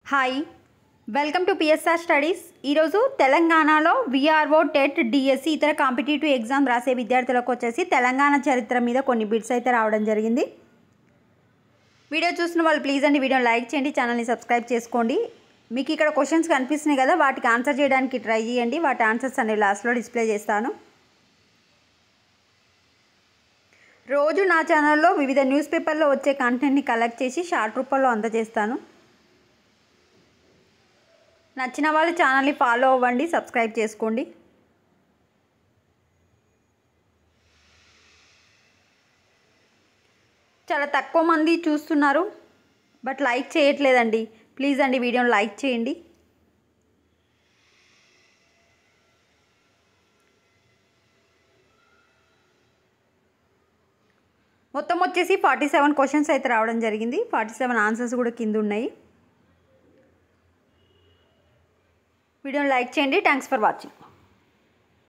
Hi welcome to PSR studies. ఈరోజు తెలంగాణలో VRO TET DSC ఇతర కాంపిటేటివ్ ఎగ్జామ్ రాసే విద్యార్థులకు వచ్చేసి తెలంగాణ చరిత్ర మీద కొన్ని బిట్స్ అయితే రావడం జరిగింది. వీడియో చూసిన వాళ్ళు ప్లీజ్ అండి వీడియోని లైక్ చేయండి, ఛానల్ని సబ్స్క్రైబ్ చేసుకోండి. మీకు ఇక్కడ క్వశ్చన్స్ కనిపిస్తున్నాయి కదా, వాటికి ఆన్సర్ చేయడానికి ట్రై చేయండి. వాటి ఆన్సర్స్ అనేవి లాస్ట్లో డిస్ప్లే చేస్తాను. రోజు నా ఛానల్లో వివిధ న్యూస్ పేపర్లో వచ్చే కంటెంట్ని కలెక్ట్ చేసి షార్ట్ రూపంలో అందజేస్తాను. నచ్చిన వాళ్ళు ఛానల్ని ఫాలో అవ్వండి, సబ్స్క్రైబ్ చేసుకోండి. చాలా తక్కువ మంది చూస్తున్నారు, బట్ లైక్ చేయట్లేదండి. ప్లీజ్ అండి వీడియోని లైక్ చేయండి. మొత్తం వచ్చేసి 47 క్వశ్చన్స్ అయితే రావడం జరిగింది. 47 ఆన్సర్స్ కూడా కింద ఉన్నాయి. వీడియోని లైక్ చేయండి. Thanks for watching.